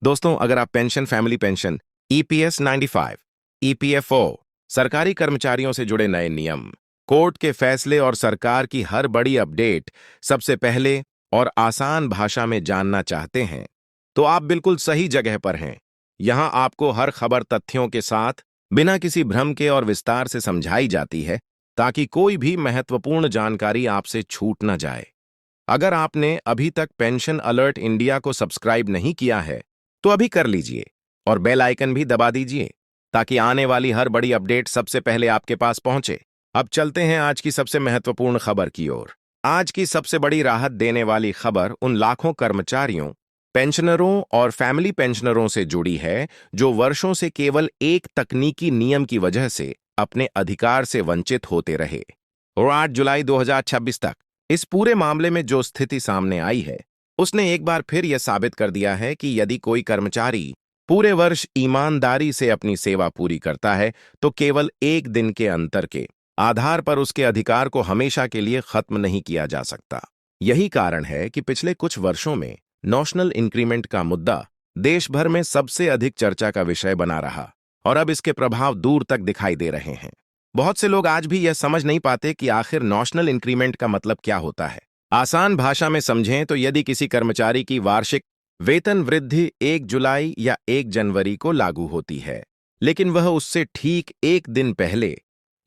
दोस्तों, अगर आप pension, family pension, EPS 95, EPFO, सरकारी कर्मचारियों से जुड़े नए नियम, कोर्ट के फैसले और सरकार की हर बड़ी अपडेट सबसे पहले और आसान भाषा में जानना चाहते हैं, तो आप बिल्कुल सही जगह पर हैं। यहां आपको हर खबर तथ्यों के साथ, बिना किसी भ्रम के और विस्तार से समझाई जाती है, ताकि कोई भी महत्वपूर्ण जानकारी आपसे छूट न जाए। अगर आपने अभी तक पेंशन अलर्ट इंडिया को सब्सक्राइब नहीं किया है, तो अभी कर लीजिए और बेल आइकन भी दबा दीजिए, ताकि आने वाली हर बड़ी अपडेट सबसे पहले आपके पास पहुंचे। अब चलते हैं आज की सबसे महत्वपूर्ण खबर की ओर। आज की सबसे बड़ी राहत देने वाली खबर उन लाखों कर्मचारियों, पेंशनरों और फैमिली पेंशनरों से जुड़ी है जो वर्षों से केवल एक तकनीकी नियम की वजह से अपने अधिकार से वंचित होते रहे। और 8 जुलाई 2026 तक इस पूरे मामले में जो स्थिति सामने आई है, उसने एक बार फिर यह साबित कर दिया है कि यदि कोई कर्मचारी पूरे वर्ष ईमानदारी से अपनी सेवा पूरी करता है, तो केवल एक दिन के अंतर के आधार पर उसके अधिकार को हमेशा के लिए खत्म नहीं किया जा सकता। यही कारण है कि पिछले कुछ वर्षों में नेशनल इंक्रीमेंट का मुद्दा देश भर में सबसे अधिक चर्चा का विषय बना रहा और अब इसके प्रभाव दूर तक दिखाई दे रहे हैं। बहुत से लोग आज भी यह समझ नहीं पाते कि आखिर नेशनल इंक्रीमेंट का मतलब क्या होता है। आसान भाषा में समझें तो यदि किसी कर्मचारी की वार्षिक वेतन वृद्धि 1 जुलाई या 1 जनवरी को लागू होती है, लेकिन वह उससे ठीक एक दिन पहले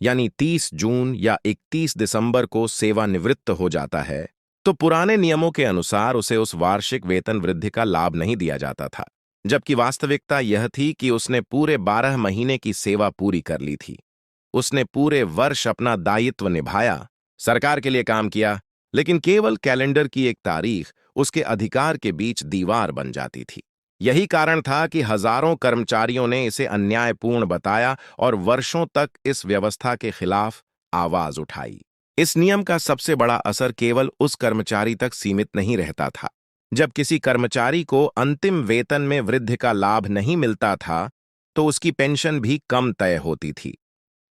यानी 30 जून या 31 दिसंबर को सेवानिवृत्त हो जाता है, तो पुराने नियमों के अनुसार उसे उस वार्षिक वेतन वृद्धि का लाभ नहीं दिया जाता था, जबकि वास्तविकता यह थी कि उसने पूरे 12 महीने की सेवा पूरी कर ली थी। उसने पूरे वर्ष अपना दायित्व निभाया, सरकार के लिए काम किया, लेकिन केवल कैलेंडर की एक तारीख उसके अधिकार के बीच दीवार बन जाती थी। यही कारण था कि हजारों कर्मचारियों ने इसे अन्यायपूर्ण बताया और वर्षों तक इस व्यवस्था के खिलाफ आवाज उठाई। इस नियम का सबसे बड़ा असर केवल उस कर्मचारी तक सीमित नहीं रहता था। जब किसी कर्मचारी को अंतिम वेतन में वृद्धि का लाभ नहीं मिलता था, तो उसकी पेंशन भी कम तय होती थी।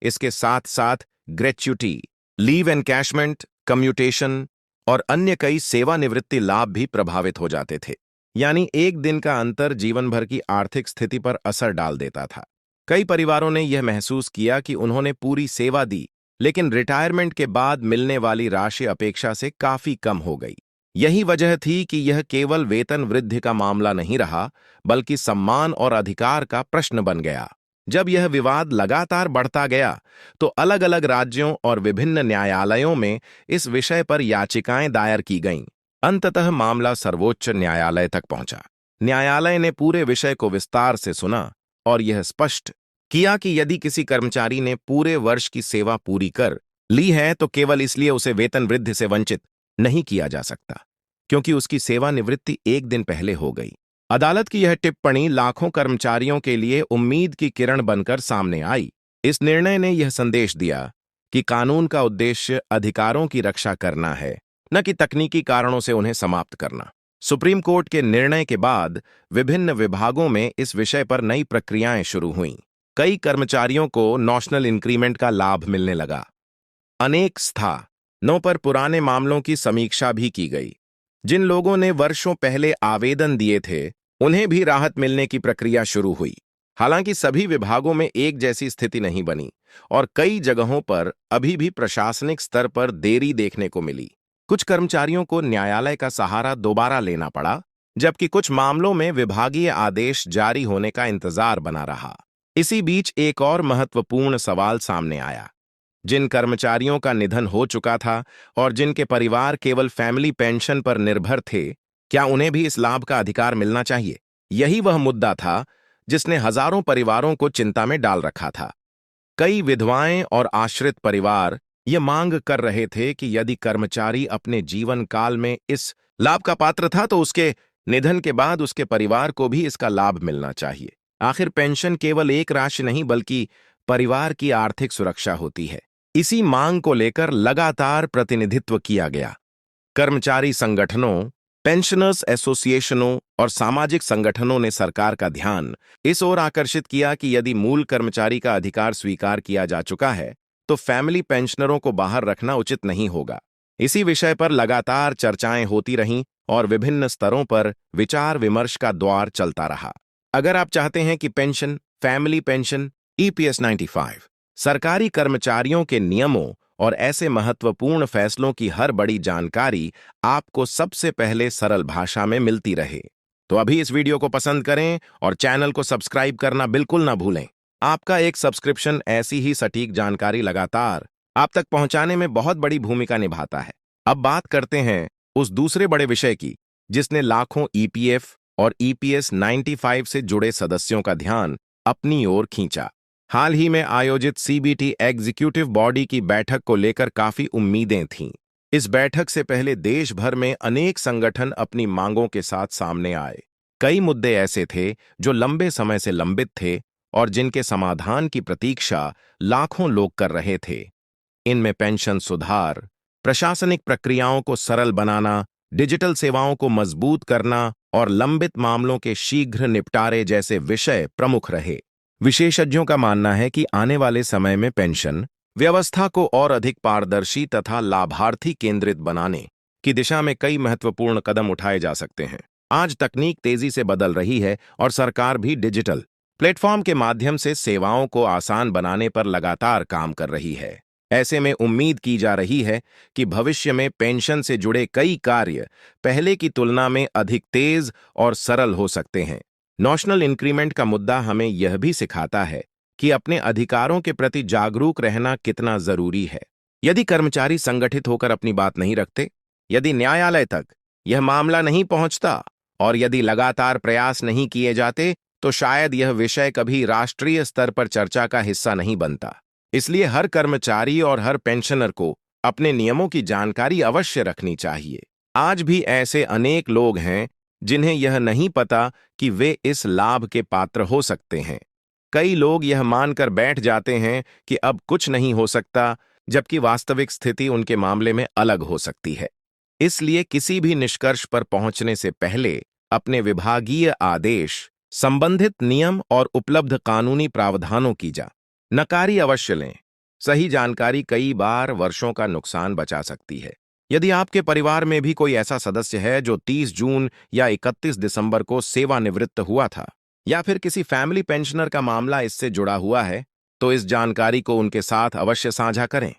इसके साथ साथ ग्रेच्युटी, लीव एनकैशमेंट, कम्यूटेशन और अन्य कई सेवानिवृत्ति लाभ भी प्रभावित हो जाते थे। यानी एक दिन का अंतर जीवन भर की आर्थिक स्थिति पर असर डाल देता था। कई परिवारों ने यह महसूस किया कि उन्होंने पूरी सेवा दी, लेकिन रिटायरमेंट के बाद मिलने वाली राशि अपेक्षा से काफी कम हो गई। यही वजह थी कि यह केवल वेतन वृद्धि का मामला नहीं रहा, बल्कि सम्मान और अधिकार का प्रश्न बन गया। जब यह विवाद लगातार बढ़ता गया, तो अलग अलग राज्यों और विभिन्न न्यायालयों में इस विषय पर याचिकाएं दायर की गईं। अंततः मामला सर्वोच्च न्यायालय तक पहुंचा। न्यायालय ने पूरे विषय को विस्तार से सुना और यह स्पष्ट किया कि यदि किसी कर्मचारी ने पूरे वर्ष की सेवा पूरी कर ली है, तो केवल इसलिए उसे वेतन वृद्धि से वंचित नहीं किया जा सकता, क्योंकि उसकी सेवानिवृत्ति एक दिन पहले हो गई। अदालत की यह टिप्पणी लाखों कर्मचारियों के लिए उम्मीद की किरण बनकर सामने आई। इस निर्णय ने यह संदेश दिया कि कानून का उद्देश्य अधिकारों की रक्षा करना है, न कि तकनीकी कारणों से उन्हें समाप्त करना। सुप्रीम कोर्ट के निर्णय के बाद विभिन्न विभागों में इस विषय पर नई प्रक्रियाएं शुरू हुईं। कई कर्मचारियों को नेशनल इंक्रीमेंट का लाभ मिलने लगा। अनेक स्थानों पर पुराने मामलों की समीक्षा भी की गई। जिन लोगों ने वर्षों पहले आवेदन दिए थे, उन्हें भी राहत मिलने की प्रक्रिया शुरू हुई। हालांकि सभी विभागों में एक जैसी स्थिति नहीं बनी और कई जगहों पर अभी भी प्रशासनिक स्तर पर देरी देखने को मिली। कुछ कर्मचारियों को न्यायालय का सहारा दोबारा लेना पड़ा, जबकि कुछ मामलों में विभागीय आदेश जारी होने का इंतजार बना रहा। इसी बीच एक और महत्वपूर्ण सवाल सामने आया। जिन कर्मचारियों का निधन हो चुका था और जिनके परिवार केवल फैमिली पेंशन पर निर्भर थे, क्या उन्हें भी इस लाभ का अधिकार मिलना चाहिए? यही वह मुद्दा था जिसने हजारों परिवारों को चिंता में डाल रखा था। कई विधवाएं और आश्रित परिवार ये मांग कर रहे थे कि यदि कर्मचारी अपने जीवन काल में इस लाभ का पात्र था, तो उसके निधन के बाद उसके परिवार को भी इसका लाभ मिलना चाहिए। आखिर पेंशन केवल एक राशि नहीं, बल्कि परिवार की आर्थिक सुरक्षा होती है। इसी मांग को लेकर लगातार प्रतिनिधित्व किया गया। कर्मचारी संगठनों, पेंशनर्स एसोसिएशनों और सामाजिक संगठनों ने सरकार का ध्यान इस ओर आकर्षित किया कि यदि मूल कर्मचारी का अधिकार स्वीकार किया जा चुका है, तो फैमिली पेंशनरों को बाहर रखना उचित नहीं होगा। इसी विषय पर लगातार चर्चाएं होती रहीं और विभिन्न स्तरों पर विचार विमर्श का दौर चलता रहा। अगर आप चाहते हैं कि पेंशन, फैमिली पेंशन, ईपीएस 95, सरकारी कर्मचारियों के नियमों और ऐसे महत्वपूर्ण फैसलों की हर बड़ी जानकारी आपको सबसे पहले सरल भाषा में मिलती रहे, तो अभी इस वीडियो को पसंद करें और चैनल को सब्सक्राइब करना बिल्कुल ना भूलें। आपका एक सब्सक्रिप्शन ऐसी ही सटीक जानकारी लगातार आप तक पहुंचाने में बहुत बड़ी भूमिका निभाता है। अब बात करते हैं उस दूसरे बड़े विषय की जिसने लाखों ईपीएफ और ईपीएस 95 से जुड़े सदस्यों का ध्यान अपनी ओर खींचा। हाल ही में आयोजित सीबीटी एग्जीक्यूटिव बॉडी की बैठक को लेकर काफी उम्मीदें थीं। इस बैठक से पहले देश भर में अनेक संगठन अपनी मांगों के साथ सामने आए। कई मुद्दे ऐसे थे जो लंबे समय से लंबित थे और जिनके समाधान की प्रतीक्षा लाखों लोग कर रहे थे। इनमें पेंशन सुधार, प्रशासनिक प्रक्रियाओं को सरल बनाना, डिजिटल सेवाओं को मजबूत करना और लंबित मामलों के शीघ्र निपटारे जैसे विषय प्रमुख रहे। विशेषज्ञों का मानना है कि आने वाले समय में पेंशन व्यवस्था को और अधिक पारदर्शी तथा लाभार्थी केंद्रित बनाने की दिशा में कई महत्वपूर्ण कदम उठाए जा सकते हैं। आज तकनीक तेजी से बदल रही है और सरकार भी डिजिटल प्लेटफॉर्म के माध्यम से सेवाओं को आसान बनाने पर लगातार काम कर रही है। ऐसे में उम्मीद की जा रही है कि भविष्य में पेंशन से जुड़े कई कार्य पहले की तुलना में अधिक तेज और सरल हो सकते हैं। नेशनल इंक्रीमेंट का मुद्दा हमें यह भी सिखाता है कि अपने अधिकारों के प्रति जागरूक रहना कितना जरूरी है। यदि कर्मचारी संगठित होकर अपनी बात नहीं रखते, यदि न्यायालय तक यह मामला नहीं पहुंचता और यदि लगातार प्रयास नहीं किए जाते, तो शायद यह विषय कभी राष्ट्रीय स्तर पर चर्चा का हिस्सा नहीं बनता। इसलिए हर कर्मचारी और हर पेंशनर को अपने नियमों की जानकारी अवश्य रखनी चाहिए। आज भी ऐसे अनेक लोग हैं जिन्हें यह नहीं पता कि वे इस लाभ के पात्र हो सकते हैं। कई लोग यह मानकर बैठ जाते हैं कि अब कुछ नहीं हो सकता, जबकि वास्तविक स्थिति उनके मामले में अलग हो सकती है। इसलिए किसी भी निष्कर्ष पर पहुंचने से पहले अपने विभागीय आदेश, संबंधित नियम और उपलब्ध कानूनी प्रावधानों की जानकारी अवश्य लें। सही जानकारी कई बार वर्षों का नुकसान बचा सकती है। यदि आपके परिवार में भी कोई ऐसा सदस्य है जो 30 जून या 31 दिसंबर को सेवानिवृत्त हुआ था, या फिर किसी फैमिली पेंशनर का मामला इससे जुड़ा हुआ है, तो इस जानकारी को उनके साथ अवश्य साझा करें।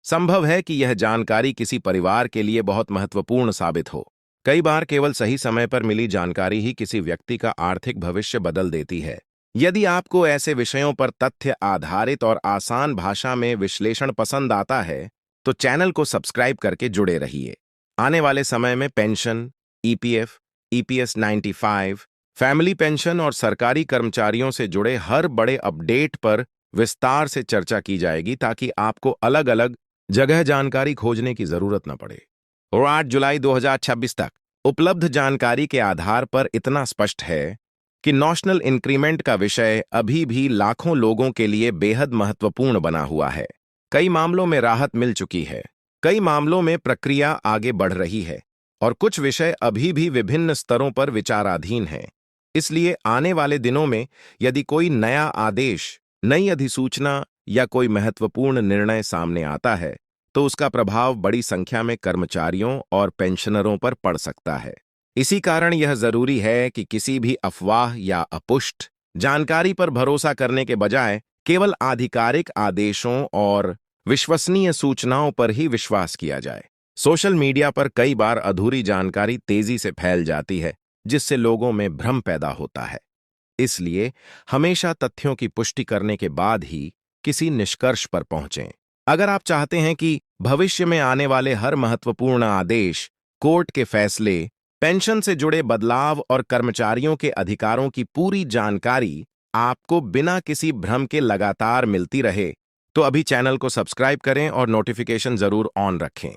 संभव है कि यह जानकारी किसी परिवार के लिए बहुत महत्वपूर्ण साबित हो। कई बार केवल सही समय पर मिली जानकारी ही किसी व्यक्ति का आर्थिक भविष्य बदल देती है। यदि आपको ऐसे विषयों पर तथ्य आधारित और आसान भाषा में विश्लेषण पसंद आता है, तो चैनल को सब्सक्राइब करके जुड़े रहिए। आने वाले समय में pension, EPF, EPS 95, family pension और सरकारी कर्मचारियों से जुड़े हर बड़े अपडेट पर विस्तार से चर्चा की जाएगी, ताकि आपको अलग अलग जगह जानकारी खोजने की जरूरत न पड़े। और 8 जुलाई 2026 तक उपलब्ध जानकारी के आधार पर इतना स्पष्ट है कि नेशनल इंक्रीमेंट का विषय अभी भी लाखों लोगों के लिए बेहद महत्वपूर्ण बना हुआ है। कई मामलों में राहत मिल चुकी है, कई मामलों में प्रक्रिया आगे बढ़ रही है और कुछ विषय अभी भी विभिन्न स्तरों पर विचाराधीन हैं। इसलिए आने वाले दिनों में यदि कोई नया आदेश, नई अधिसूचना या कोई महत्वपूर्ण निर्णय सामने आता है, तो उसका प्रभाव बड़ी संख्या में कर्मचारियों और पेंशनरों पर पड़ सकता है। इसी कारण यह जरूरी है कि किसी भी अफवाह या अपुष्ट जानकारी पर भरोसा करने के बजाय केवल आधिकारिक आदेशों और विश्वसनीय सूचनाओं पर ही विश्वास किया जाए। सोशल मीडिया पर कई बार अधूरी जानकारी तेजी से फैल जाती है, जिससे लोगों में भ्रम पैदा होता है। इसलिए हमेशा तथ्यों की पुष्टि करने के बाद ही किसी निष्कर्ष पर पहुंचें। अगर आप चाहते हैं कि भविष्य में आने वाले हर महत्वपूर्ण आदेश, कोर्ट के फैसले, पेंशन से जुड़े बदलाव और कर्मचारियों के अधिकारों की पूरी जानकारी आपको बिना किसी भ्रम के लगातार मिलती रहे, तो अभी चैनल को सब्सक्राइब करें और नोटिफिकेशन जरूर ऑन रखें।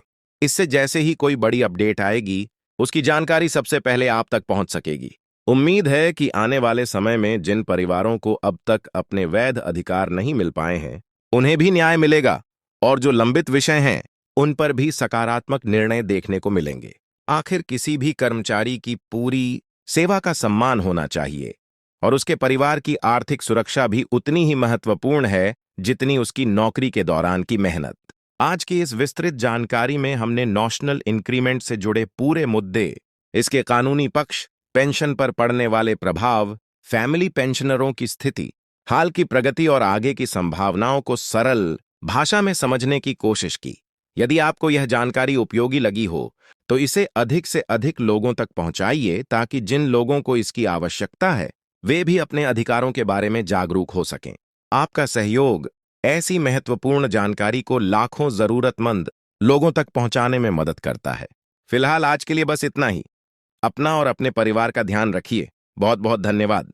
इससे जैसे ही कोई बड़ी अपडेट आएगी, उसकी जानकारी सबसे पहले आप तक पहुंच सकेगी। उम्मीद है कि आने वाले समय में जिन परिवारों को अब तक अपने वैध अधिकार नहीं मिल पाए हैं, उन्हें भी न्याय मिलेगा और जो लंबित विषय हैं, उन पर भी सकारात्मक निर्णय देखने को मिलेंगे। आखिर किसी भी कर्मचारी की पूरी सेवा का सम्मान होना चाहिए और उसके परिवार की आर्थिक सुरक्षा भी उतनी ही महत्वपूर्ण है जितनी उसकी नौकरी के दौरान की मेहनत। आज की इस विस्तृत जानकारी में हमने नेशनल इंक्रीमेंट से जुड़े पूरे मुद्दे, इसके कानूनी पक्ष, पेंशन पर पड़ने वाले प्रभाव, फैमिली पेंशनरों की स्थिति, हाल की प्रगति और आगे की संभावनाओं को सरल भाषा में समझने की कोशिश की। यदि आपको यह जानकारी उपयोगी लगी हो, तो इसे अधिक से अधिक लोगों तक पहुंचाइए ताकि जिन लोगों को इसकी आवश्यकता है, वे भी अपने अधिकारों के बारे में जागरूक हो सकें। आपका सहयोग ऐसी महत्वपूर्ण जानकारी को लाखों जरूरतमंद लोगों तक पहुंचाने में मदद करता है। फिलहाल आज के लिए बस इतना ही। अपना और अपने परिवार का ध्यान रखिए। बहुत बहुत धन्यवाद।